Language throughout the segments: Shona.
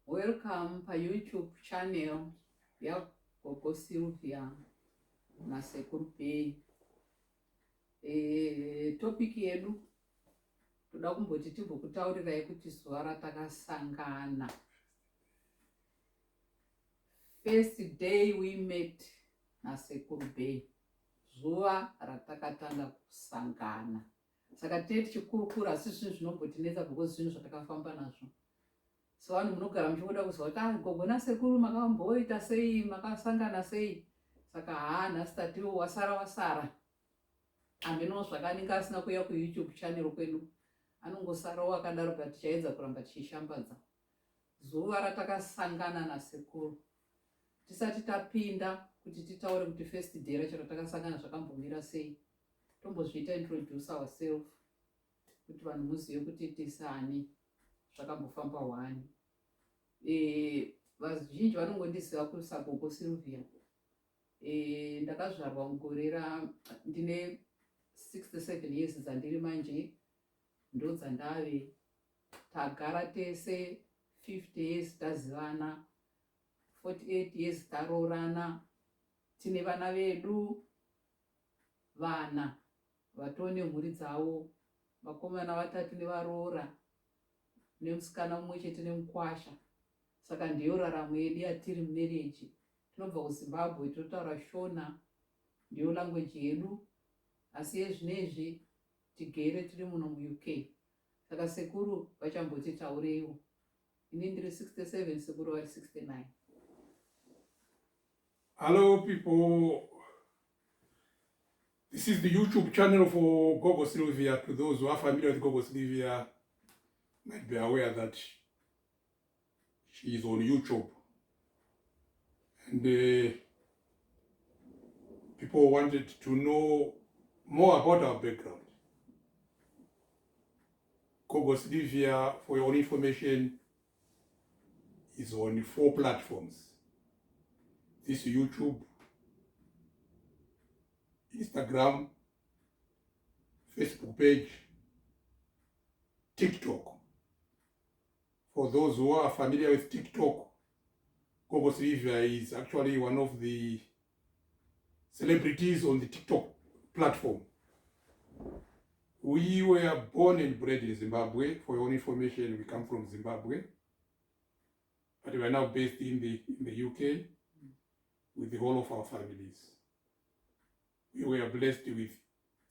Welcome pa YouTube channel ya Gogo Sylvia na Sekuru Pay. Topic yedu toda kumboti timbokutaurirai kuti zuva ratakasangana. First day we met na Sekuru Pay. Zuva ratakatanga kusangana. Saka tete chikurukuru asi zvinhu zvinombotinetsa because zvinhu zvatakafamba nazvo. So vanhu munogara muchikuda kuzwa kuti Gogo nasekuru makamboita sei, makasangana sei. Saka nhasi tatiwo wasara. Ameno zvakaninga asina kuuya kuYouTube channel kwedu. Anongosarawo akadaro kuti tichaedza kuramba tichishambadza. Zuva ratakasangana nasekuru. Tisati tapinda kuti titaure kuti first day racho ratakasangana zvakambomira sei. Tombozviita introduce ourselves kuti vanhu muzive kuti tisani zvakambofamba wani. Vazhinji vanongondiziva kusa Gogo Sylvia. Ndakazvarwa mugore ndine 67 years dzandiri manje, ndo dzandave. Tagara tese 50 years tazivana, 48 years taroorana, tine vana vedu vana vatone mhuri dzavo, vakomana vatatu nevaroora, nemusikana mumwe chete nemukwasha. Saka ndiyo raramo yedu yatiri marriage. Tinobva kuZimbabwe, totaura Shona, ndiyo language yedu, asi yezvinezvi tigere tiri muno muUK. Saka sekuru vachamboti taureiwo. Ini ndiri 67, sekuru vari 69. Hello people, this is the YouTube channel for Gogo Sylvia. To those who are familiar with Gogo Sylvia might be aware that she is on YouTube, and people wanted to know more about our background. Gogo Sylvia, for your own information, is on 4 platforms. This is YouTube, Instagram, Facebook page, TikTok. For those who are familiar with TikTok, Gogo Sylvia is actually one of the celebrities on the TikTok platform. We were born and bred in Zimbabwe. For your own information, we come from Zimbabwe, but we are now based in the UK with the whole of our families. We were blessed with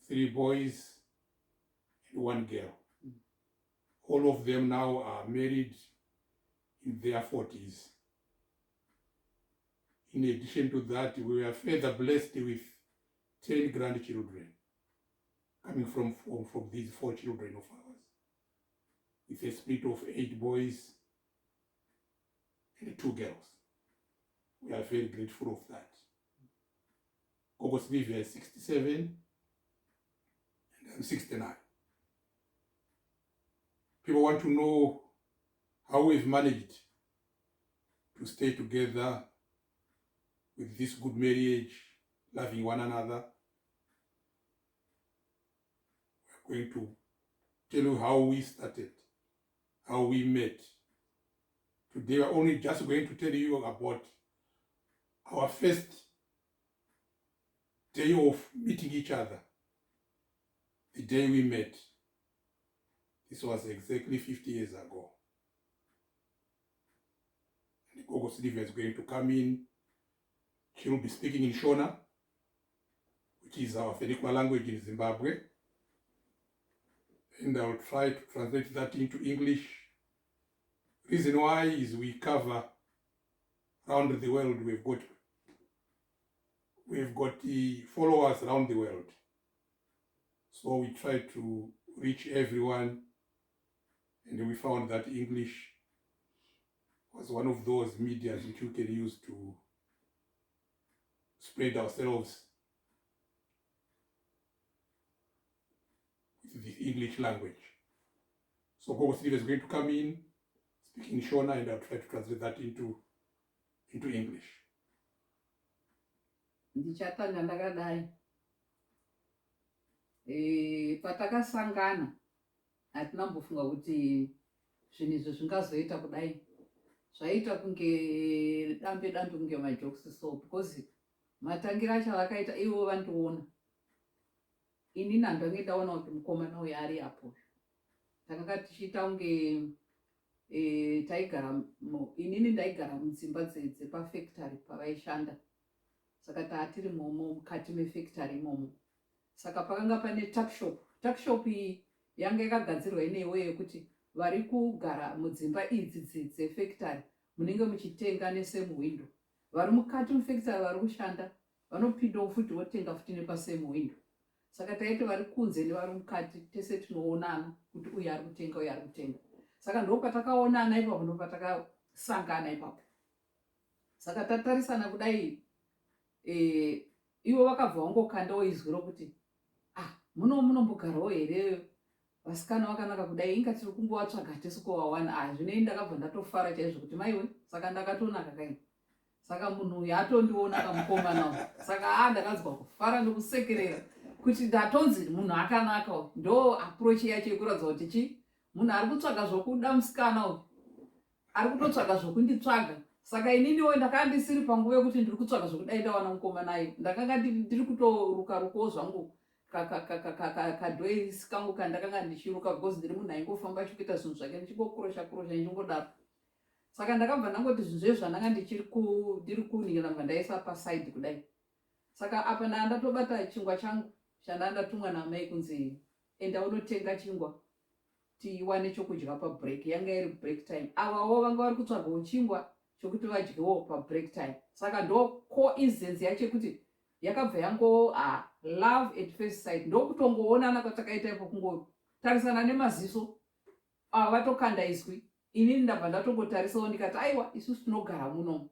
3 boys and 1 girl. All of them now are married in their 40s. In addition to that, we were further blessed with 10 grandchildren coming from these 4 children of ours, with a split of 8 boys and 2 girls. We are very grateful of that. Gogo Sylvia is 67 and I'm 69. People want to know how we've managed to stay together with this good marriage, loving one another. We're going to tell you how we started, how we met. Today we're only just going to tell you about our first day of meeting each other, the day we met. This was exactly 50 years ago. And Gogo Sylvia is going to come in. She will be speaking in Shona, which is our vernacular language in Zimbabwe. And I will try to translate that into English. Reason why is we cover around the world. We've got the followers around the world. So we try to reach everyone. And we found that English was one of those medias which we can use to spread ourselves with the English language. So Gogo Sylvia is going to come in, speak in Shona, and I'll try to translate that into English. Ndichatanga ndakadai. Patakasangana hatina mbofunga kuti zvinhu izvo zvingazoita kudai. zvaita kunge dambe kunge majokisi. So because matangira acho vakaita ivo vandiona inini handange ndaona kuti mukomana uyu ari apo. Takanga tichiita kunge taigara inini ndaigara mudzimba dzepafactory pavaishanda, saka taatiri momo mukati mefactory imomo. Saka pakanga pane takshop iyi yanga yakagadzirwa inewe yekuti vari kugara mudzimba idzi dzefactory munenge muchitenga nesame window. Vari mukati mufactory vari kushanda vanopindawo futi votenga futi nepasame window. Saka taiti vari kunze nevari mukati tese tinoonana kuti uyu ari kutenga uyu ari kutenga. Saka ndopatakaonana ipapo, ndopatakasangana ipapo. Saka tatarisana kudai, ivo vakabva vangokandawo izwi rokuti munombogarawo here vasikana vakanaka kudai, inga tiri kungovatsvaga tisi kuvawana. Zvinei ndakabva ndatofara chaizvo kuti maiwe, saka ndakatonaka kaini. Saka munhu uyu atondiona kamukomana uyu. Saka ndakanzwa kufara nokusekerera kuti ndatonzi munhu akanaka. Ndo approach yacho yekuratidza kuti munhu ari kutsvaga zvokuda musikana uyu, ari kutotsvaga zvokunditsvaga. Saka ininiwo ndakanga ndisiri panguva yekuti ndiri kutsvaga zvokudai ndawana mukomana uyu. Ndakanga ndiri kutorukarukawo zvangu kadhoisi kangu kandakanga ndichiruka, because ndiri munhu aingofamba achikuita zvinhu zvake ndichingokurosha ndichingodaro. Saka ndakabva ndangoti zvinhu zvezvo zvandanga ndiri kuningira ndabva ndaisa paside kudai. Saka apa ndatobata chingwa changu chandanga ndatumwa namai kunzi enda unotenga chingwa tiwane chokudya pabreak. Yanga iri break time. Avawo vanga vari kutsvagawo chingwa chokuti vadyewo pabreak time. Saka ndo coincidence yacho yekuti yakabva yango love at first sight. Ndokutongoonana kwatakaita ipo, kungotarisana nemaziso vatokanda izwi. Inini ndabva ndatongotarisawo ndikati aiwa isusu tinogara munomu,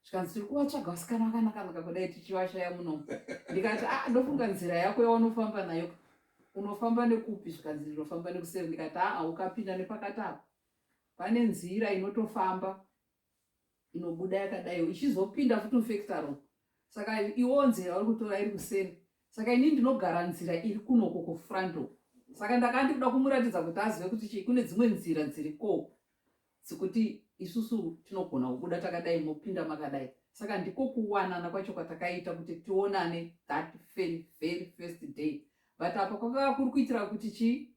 zvikanzi tiri kuvatsvaga vasikana vakanaka kudai tichivashaya munomu. Ndikati ndofunga nzira yako yaunofamba nayo unofamba nekupi? Zvikanzi ndinofamba nekuseri. Ndikati ukapinda nepakati apa pane nzira inotofamba inobuda yakadaiwo ichizopinda futi mufactory. Saka iwo nzira vari kutora iri kuseri. Saka inini ndinogara nzira iri kunoko kufrando. Saka ndakanga ndikuda kumuratidza kuti azive kuti kune dzimwe nzira dziriko dzekuti isusu tinogona kubuda takadai mopinda makadai. Saka ndiko kuwanana kwacho kwatakaita kuti tionane that very first day. But apa kwakanga kuri kuitira kuti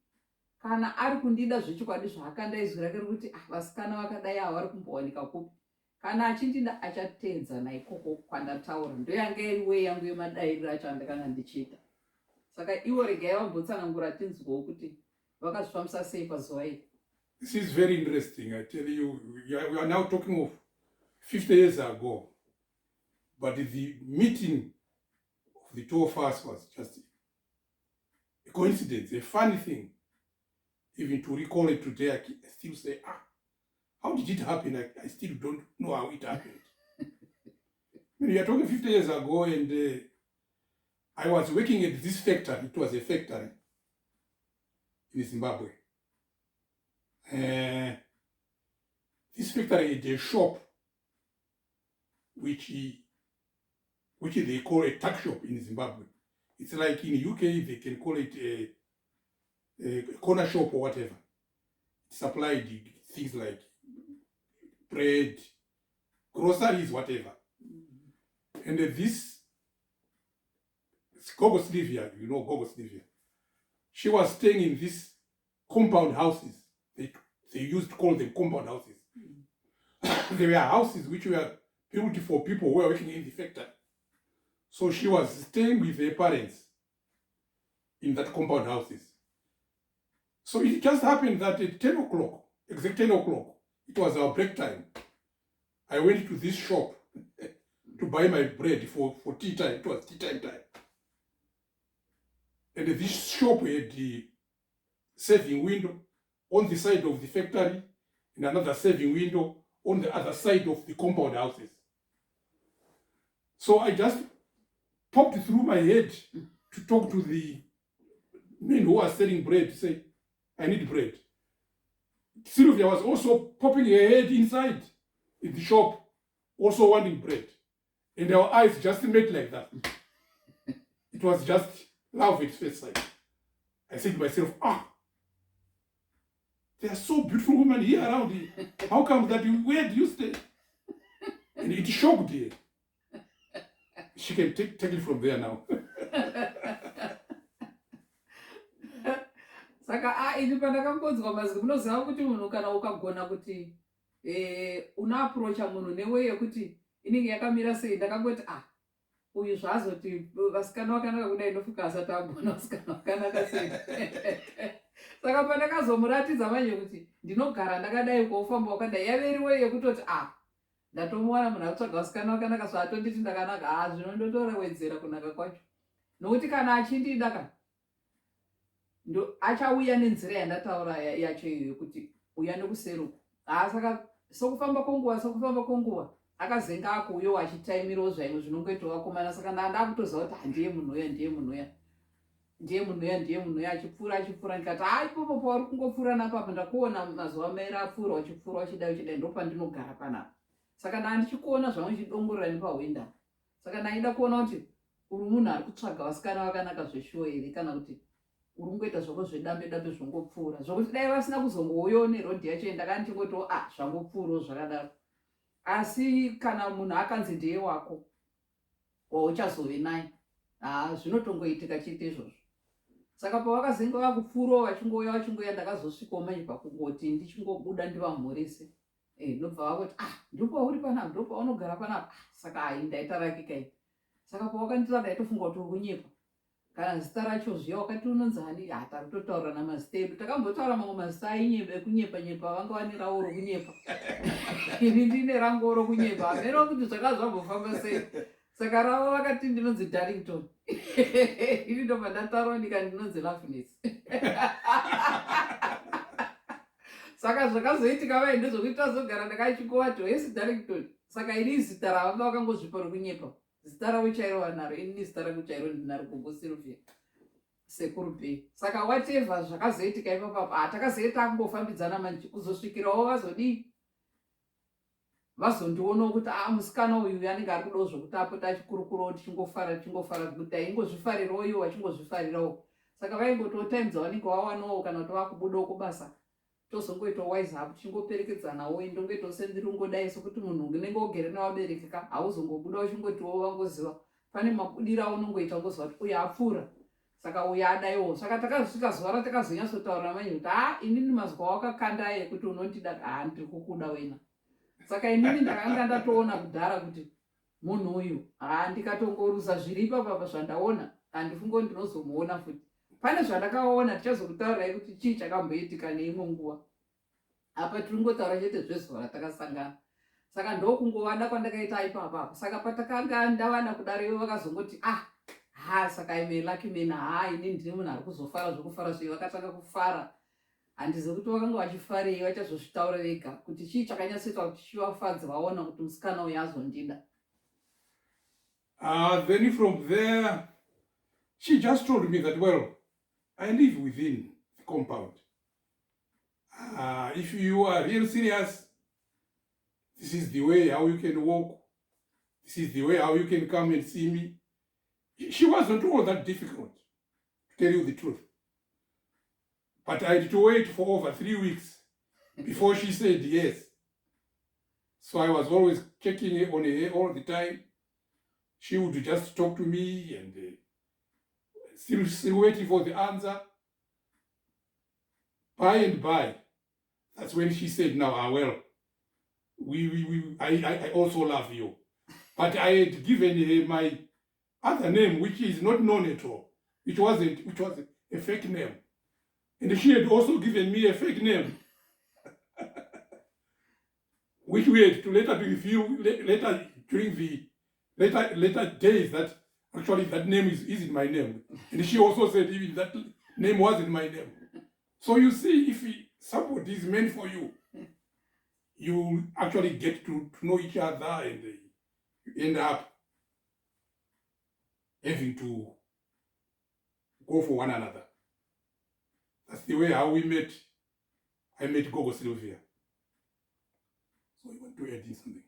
kana ari kundida zvechokwadi zvaakanda izwi rake rekuti vasikana vakadai havari kumbowanika kupi, kana achindida achateedzana ikoko kwandataura. Ndoyanga iri wei yangu yemadairiro acho andakanga ndichiita. Saka ivo regai vambotsanangura tinzwawo kuti vakazvifambisa sei pazuva iri. This is very interesting. I tell you, we are now talking of 50 years ago. But the meeting of the two of us was just a coincidence, a funny thing. Even to recall it today, I still say, how did it happen? I still don't know how it happened. We are talking 50 years ago, and I was working at this factory. It was a factory in Zimbabwe. This factory had a shop which they call a tuck shop in Zimbabwe. It's like in UK they can call it a corner shop or whatever. It supplied things like bread, groceries, whatever. And this Gogo Slivia, you know Gogo Slivia, she was staying in these compound houses. They used to call them compound houses. They were houses which were built for people who were working in the factory. So she was staying with her parents in that compound houses. So it just happened that at 10 o'clock, exact 10 o'clock, it was our break time. I went to this shop to buy my bread for tea time. It was tea time. And this shop had the serving window on the side of the factory and another serving window on the other side of the compound houses. So I just popped through my head to talk to the men who are selling bread, to say, I need bread. Sylvia was also popping her head inside in the shop, also wanting bread. And our eyes just met like that. It was just love at first sight. I said to myself, There are so beautiful women here around here. How come that where do you stay? And it shocked her. She can take it from there now. Saka ini pandakambodzwa mazwi munoziva kuti munhu kana ukagona kuti una approacha munhu newe yekuti inenge yakamira sei, ndakangoti uyu zvazoti vasikana vakanaka kudai ndofika asati agona vasikana vakanaka sei. Saka pandakazomuratidza manje kuti ndinogara ndakadai kofamba wakadai yaveriwe yekutoti ndatomuwana munhu akutsvaga vasikana vakanaka so atonditi ndakanaka zvinondotorewedzera kunaka kwacho, nokuti kana achindida kana achauya nenzira yandataura yacho iyo yekuti uya nekuseruka. Saka sokufamba kwenguva akazenga akuuyo achitaimirawo zvaimwe zvinongoitawo vakomana. Saka ndakutoziva kuti ndiye munhu uya achipfuura ndikati ipopo pauri kungopfuura napapa ndakuona mazuva mairi apfuura uchipfuura uchidai ndopandinogara panapa. Saka ndandichikuona zvamwe chidongorera nepahwenda. Saka ndaida kuona kuti uri munhu ari kutsvaga vasikana vakanaka zveshuwo here kana kuti uri kungoita zvako zvedambe zvongopfuura zvokuti dai vasina kuzongouyawo nerodhi yacho ndakandichingotoo zvangopfuurawo zvakadaro. Asi kana munhu akanzi ndiye wako wauchazove naye zvinotongoitika chiite izvozvo. Saka pavakazenga vakupfuurawo vachingoya ndakazosvikawo manje pakungoti ndichingobuda ndivamhurise ndobva vakoti ndopauri panapa ndopaunogara panapa. Saka ndaita rakika iyi. Saka pavakanditara ndaitofunga kuti uri kunyepa. Kana zita racho zviya wakati unonzi hani takutotaura namazita edu takambotaura mamwe mazita ekunyepa vanga vane ravo rokunyepa. Ini ndine rangu rokunyepa amene kuti zvakazvambofamba sei. Saka ravo vakati ndinonzi Darlington. Ini ndobva ndataura ndika ndinonzi Loveness. Saka zvakazoitika vaende zvokuti tazogara ndakachikowa Joyce Darlington. Saka ini zita ravanga vakangozvipa rokunyepa. Zita ravo chairo vanaro, ini zita rangu chairo ndinaro Gogo Sylvia Sekuru Bay. Saka whatever zvakazoitika ipapapa takazoita kungofambidzana manje kuzosvikirawo vazodii vazondionawo kuti musikana uyu anenge ari kudawo zvokuti apota achikurukurawo tichingofara kuti aingozvifarirawo iwo vachingozvifarirawo. Saka vaingotiwo time dzavanenge wawanawo kana kuti vakubudawo kubasa tozongoitawo wise up tichingoperekedzanawo ndongoitawo sendiri ungodai sokuti munhu unenge wogere nevabereki hauzongobuda uchingotiwo vangoziva pane mabudiro aunongoita ungoziva kuti uyu apfuura. Saka uyu adaiwo. Saka takazosvika zuva ratakazonyatsotaura manje kuti inini mazwa wakakanda yekuti unondida ndiri kukuda wena. Saka inini ndakanga ndatoona kudhara kuti munhu uyu ndikatongoruza zviri ipapapa zvandaona handifungo ndinozomuona futi. Pane zvandakaona tichazokutaurirai kuti chii chakamboitika neimwe nguva. Apa tiri kungotaura chete zvezuva ratakasangana. Saka ndokungovada kwandakaita ipapa. Saka patakanga ndavana kudaro ivo vakazongoti saka ime lucky man ini ndiri munhu ari kuzofara zvokufara zvei. Vakatanga kufara. Handizivi kuti vakanga vachifarei vachazozvitaura vega kuti chii chakanyatsoita kuti chivafadze vaona kuti musikana uyu azondida. Then from there she just told me that, well, I live within the compound. If you are real serious, this is the way how you can walk. This is the way how you can come and see me. She wasn't all that difficult, to tell you the truth. But I had to wait for over 3 weeks before she said yes. So I was always checking on her all the time. She would just talk to me and still waiting for the answer. By and by, that's when she said, now, well, I also love you. But I had given her my other name, which is not known at all, which was a fake name. And she had also given me a fake name, which we had to later review later during the later days that actually that name isn't my name. And she also said even that name wasn't my name. So you see, if somebody is meant for you, you actually get to know each other and you end up having to go for one another. That's the way how we met. I met Gogo Sylvia. So you want to add in something?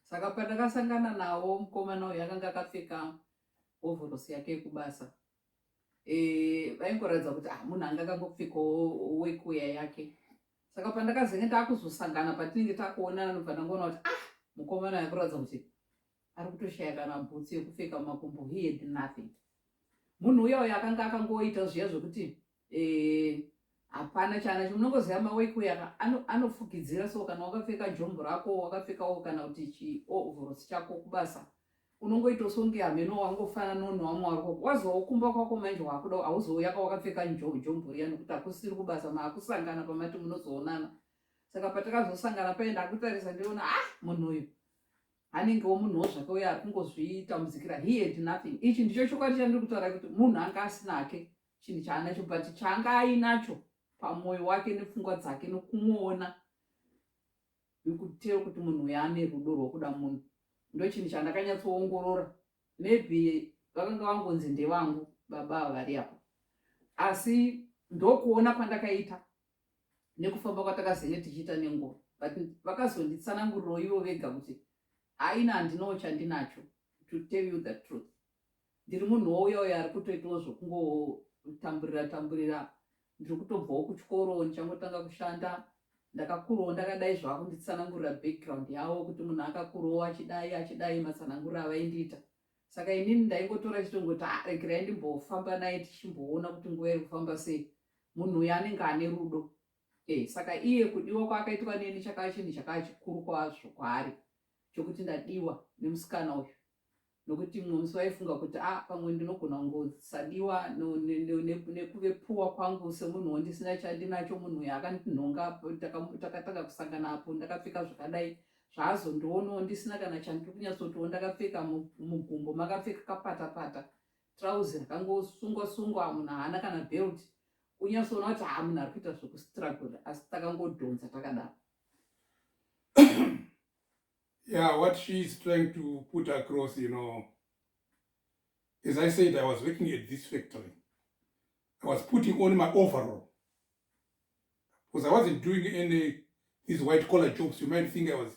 Saka pandakasangana nawo mukomana uyu akanga akapfeka ovhorosi yake yekubasa. Vaingoratidza kuti munhu anga akangopfekawo wekuya yake. Saka pandakazenge takuzosangana patinenge takuonana nobva ndangoona kuti mukomana akuratidza kuti ari kutoshaya kana bhutsi yekupfeka mumakumbo. He had nothing. Munhu uya uya akanga akangoita zviya zvokuti hapana chanacho. Munongoziva maweki uya anofukidzira. So kana wakapfeka jombo rako, wakapfekawo kana kuti chiovhorosi chako kubasa, unongoita songe hameno wangofanana nevamwe vari wazokumba kwako manje wakuda hauzouya wakapfeka jombo riya nokuti hakusiri kubasa maakusangana pamati munozoonana. Saka patakazosangana paye ndakutarisa ndiona munhu uyu anengewo munhuwo zvake uya ari kungozvitambudzikira. He had nothing. Ichi ndicho chokwadi chandiri kutaura kuti munhu anga asina hake chinhu chaanacho, but chaanga ainacho pamwoyo wake nepfungwa dzake nokumuona ikutero kuti munhu uyu ane rudo rwokuda munhu. Ndo chinhu chandakanyatsoongorora. Maybe vakanga vangonzi ndevangu baba vari apa, asi ndokuona kwandakaita nekufamba kwatakazenge tichiita nenguva. But vakazonditsananguriro ivo vega kuti aina handinawo chandinacho. To tell you the truth, ndiri munhu uya uya ari kutoitawo zvokungotamburira. Ndiri kutobvawo kuchikoro, ndichangotanga kushanda. Ndakakurawo ndakadai zvavo kunditsanangurira background yavo kuti munhu akakurawo achidai matsananguriro avaindiita. Saka inini ndaingotora chitongoti regerai ndimbofamba naye tichimboona kuti nguva iri kufamba sei. Munhu uyu anenge ane rudo. Saka iye kudiwa kwaakaitwa neni chakava chinhu chakava chikuru kwazvo kwaari, chokuti ndadiwa nemusikana uyu. Nokuti mumwe musi vaifunga kuti pamwe ndinogona kungosadiwa nekuve puwa kwangu semunhuwo ndisina chandinacho. Munhu uyu akandinhonga, takatanga kusangana apo ndakapfeka zvakadai, zvaazondionawo ndisina kana chandiri kunyatsotiwo ndakapfeka mugumbo makapfeka kapatapata, trauzi rakangosungwa-sungwa, munhu haana kana belt. Unyatsoona kuti munhu ari kuita zvokustruggle, asi takangodhonza takadaro. Yeah, what she is trying to put across, as I said, I was working at this factory. I was putting on my overall. Because I wasn't doing these white collar jobs. You might think I was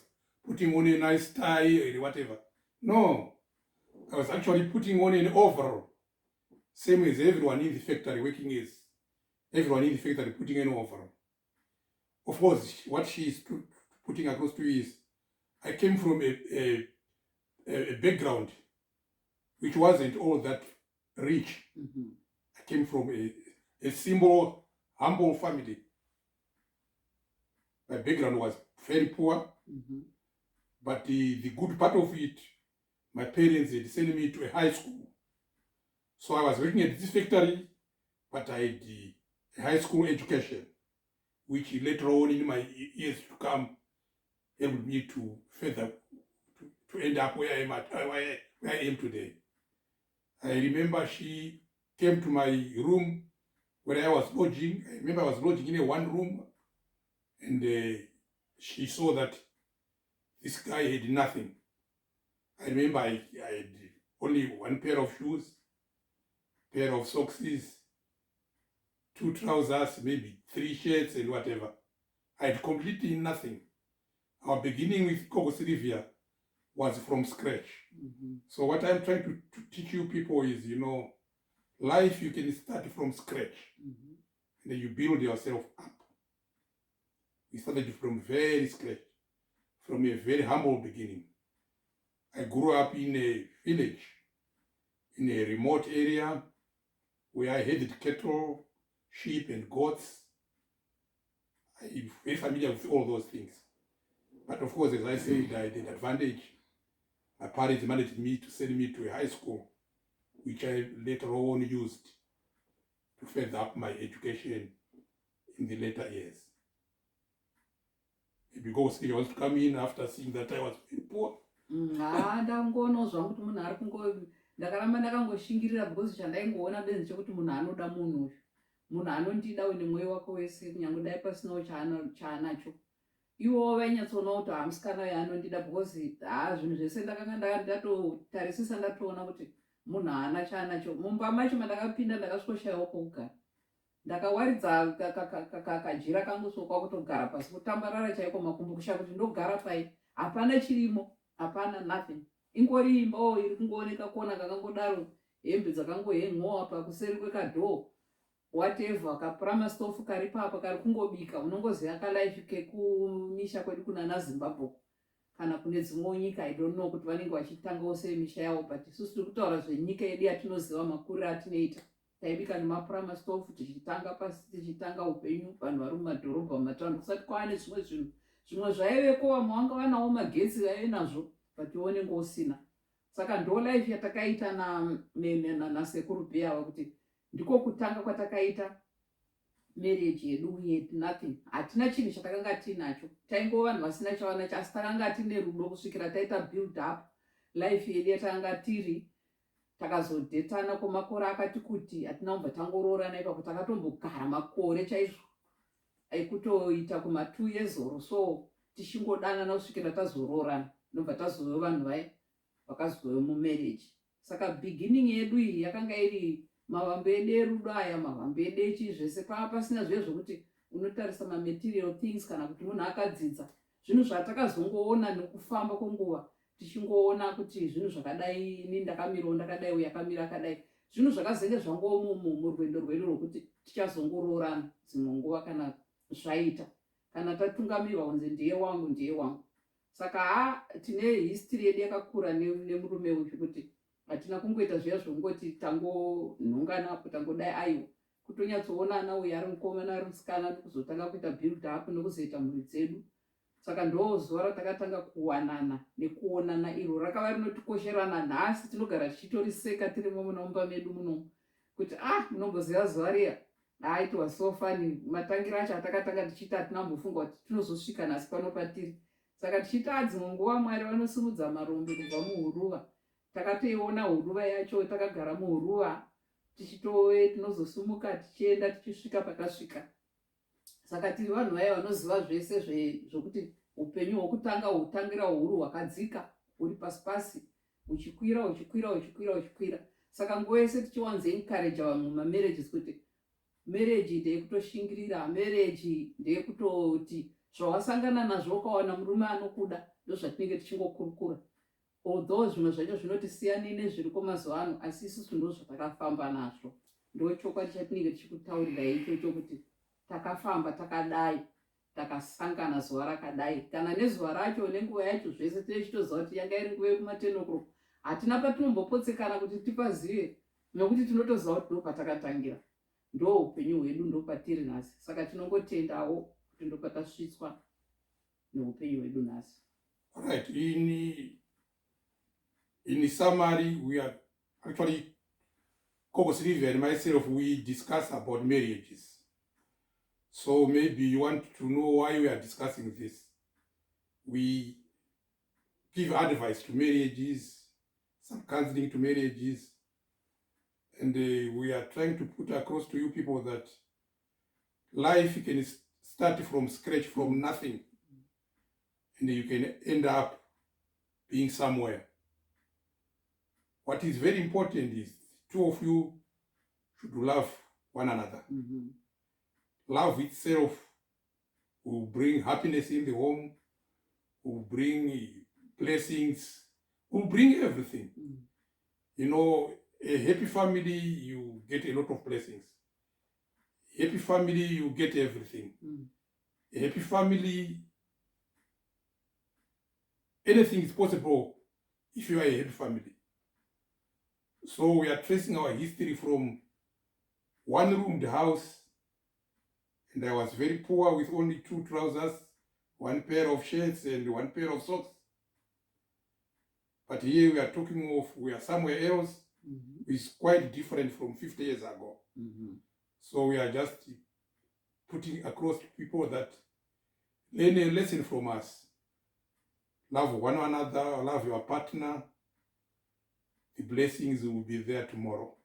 putting on a nice tie or whatever. No, I was actually putting on an overall. Same as everyone in the factory working as everyone in the factory putting an overall. Of course, what she is putting across to you is I came from a background which wasn't all that rich. Mm-hmm. I came from a simple, humble family. My background was very poor, but the good part of it, my parents had sent me to a high school. So I was working at this factory, but I had a high school education, which later on in my years to come helped me to further to end up where I am where I am today. I remember she came to my room where I was lodging. I remember I was lodging in a one room, and she saw that this guy had nothing. I remember I had only one pair of shoes, pair of socks, 2 trousers, maybe 3 shirts and whatever. I had completely nothing. Our beginning with Kogosirivia was from scratch. So what I'm trying to teach you people is, life you can start from scratch. And then you build yourself up. We started from very scratch, from a very humble beginning. I grew up in a village, in a remote area where I had cattle, sheep and goats. I'm very familiar with all those things. But of course, as I said, I had an advantage. My parents managed me to send me to a high school, which I later on used to further up my education in the later years. Because he wants to come in after seeing that I was very poor. Ndangoona zvangu kuti munhu ari ndakaramba ndakangoshingirira because chandaingoona benzi chekuti munhu anoda munhu uyu, munhu anondida nemwoyo wake wese, kunyange dai pasinawo chaanacho. Iwo vainyatsoona kuti musikana uyu anondida because zvinhu zvese ndakanga ndatotarisisa ndatoona kuti munhu haana chaanacho. Mumba macho mandakapinda ndakasvoshayiwa pokugara. Ndakawaridza kajira kangu so kwakutogara pasi, kutambarara chaiko makumbo kusha kuti ndogara pai. Hapana chirimo, hapana nothing. Ingori imba iri kungooneka kona kakangodaro, hembe dzakangohengwa apa kuseri kwekadhoo. whatever kapurama stofu kari papo kari kungobika, unongoziva kalife kekumisha kwedu kunana Zimbabwe kana kune dzimwe nyika, I don't know kuti vanenge vachitangawo sei misha yavo, but isusu tiri kutaura zvenyika yedu yatinoziva makuriro atinoita. Taibika nemapurama stofu tichitanga pasi, tichitanga upenyu vanhu vari mumadhorobha mumataundi, kusati kwaane zvimwe zvinhu. Zvimwe zvaiveko vamwe vanga vanawo magetsi vaive nazvo, but iwo nengo usina. Saka ndo life yatakaita nasekuru Bhea ava, kuti ndiko kutanga kwatakaita marriage yedu yet nothing. Hatina chinhu chatakanga tinacho, taingo vanhu vasina chavanacho, asi takanga tine rudo kusvikira taita build up life yedu yatakanga tiri. Takazodhetana kwemakore akati kuti hatina kumbva tangoroorana ipapo, takatombogara makore chaizvo aikutoita kuma 2 years or so tichingodanana kusvikira tazoroorana, nobva tazove vanhu vakazove mumarriage. Saka beginning yedu iyi yakanga iri mavambo edu erudo aya, mavambo edu echi zvese, pava pasina zviye zvokuti unotarisa material things kana kuti munhu akadzidza. Zvinhu zvatakazongoona nekufamba kwenguva, tichingoona kuti zvinhu zvakadai, ini ndakamirawo ndakadai, uyu akamira akadai. Zvinhu zvakazenge zvangowo murwendo rwedu rwokuti tichazongoroorana dzimwe nguva kana zvaita, kana tatungamirwa kunzi ndiye wangu ndiye wangu. Saka tine history yedu yakakura nemurume uyu, kuti hatina kungoita zviya zvongoti tangonhonganapo tangodai aiwa, kutonyatsoonana uyu ari mukomana ari musikana kuzotanga kuita build up nekuzoita mhuri dzedu. Saka ndo zuva ratakatanga kuwanana nekuonana, iro rakava rinotikosherana. Nhasi tinogara tichitoriseka tirimo munomba medu muno, kuti munomboziva zuva riya, it was so funny. Matangiro acho atakatanga tichiti hatinambofunga kuti tinozosvika nhasi pano patiri. Saka tichiti dzimwe nguva Mwari vanosimudza marombe kubva muhuruva. Takatoiona huruva yacho, takagara muhuruva tichitove tinozosumuka tichienda tichisvika patasvika. Saka tiri vanhu vaya vanoziva zvese zvokuti upenyu hwokutanga hutangira huru hwakadzika, huri pasi uchikwira uchikwira uchikwira uchikwira. Saka nguva yese tichiwanze encourage vanhu mumarriages kuti marriage ndeyekutoshingirira, marriage ndeyekutoti zvawasangana nazvo ukawana murume anokuda ndozvatinenge tichingokurukura. Although zvimwe zvacho zvinotisiyanei nezviriko mazuva ano, asi isusu ndo zvatakafamba nazvo. Ndo chokwadi chatinenge tichikutaurira ichocho, kuti takafamba takadai, takasangana zuva rakadai, kana nezuva racho nenguva yacho zvese tichitoziva kuti yanga iri nguva yekuma10 o'clock. Hatina patinombopotsekana kuti tipazive, nekuti tinotoziva kuti ndo patakatangira, ndo upenyu hwedu, ndo patiri nhasi. Saka tinongotendawo kuti ndo patasvitswa neupenyu hwedu nhasi. Alright, in summary, we are actually, Kokosrive and myself, we discuss about marriages. So maybe you want to know why we are discussing this. We give advice to marriages, some counseling to marriages, and we are trying to put across to you people that life can start from scratch, from nothing, and you can end up being somewhere. What is very important is two of you should love one another. Mm-hmm. Love itself will bring happiness in the home, will bring blessings, will bring everything. Mm. You know, a happy family, you get a lot of blessings. A happy family, you get everything. Mm. A happy family, anything is possible if you are a happy family. So we are tracing our history from one-roomed house, and I was very poor with only 2 trousers, 1 pair of shirts, and 1 pair of socks. But here we are talking of, we are somewhere else, Mm-hmm. which is quite different from 50 years ago. Mm-hmm. So we are just putting across to people that learn a lesson from us. Love one another, love your partner. The blessings will be there tomorrow.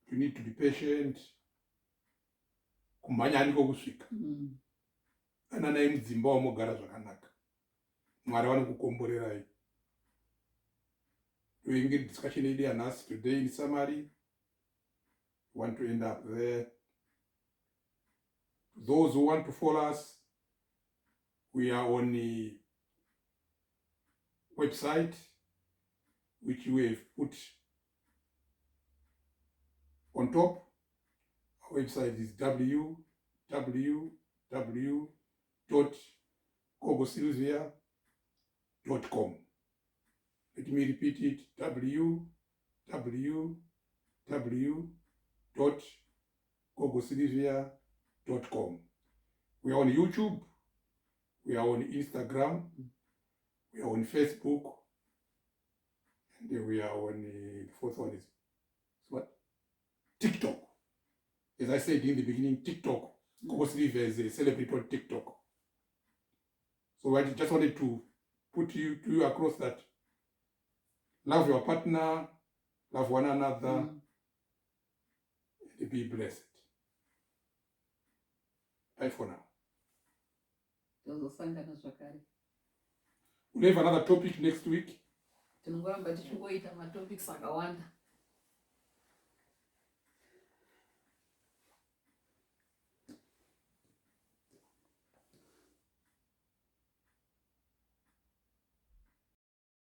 You need to be patient. Kumhanya ndiko kusvika. Anana mudzimba wamogara zvakanaka. Mwari vanokukomborerai. Doing a discussion idea and us today in summary. We want to end up there. Those who want to follow us, we are on the website, which we have put on top. Our website is www.gogosilvia.com. Let me repeat it, www.gogosilvia.com. We are on YouTube, we are on Instagram, we are on Facebook, and we are on the fourth one is what? TikTok. As I said in the beginning, TikTok. Gogo Silvia is a celebrity on TikTok. So I just wanted to put to you across that love your partner, love one another, and be blessed. Bye for now. We'll have another topic next week. Tinongoramba tichongoita matopics akawanda.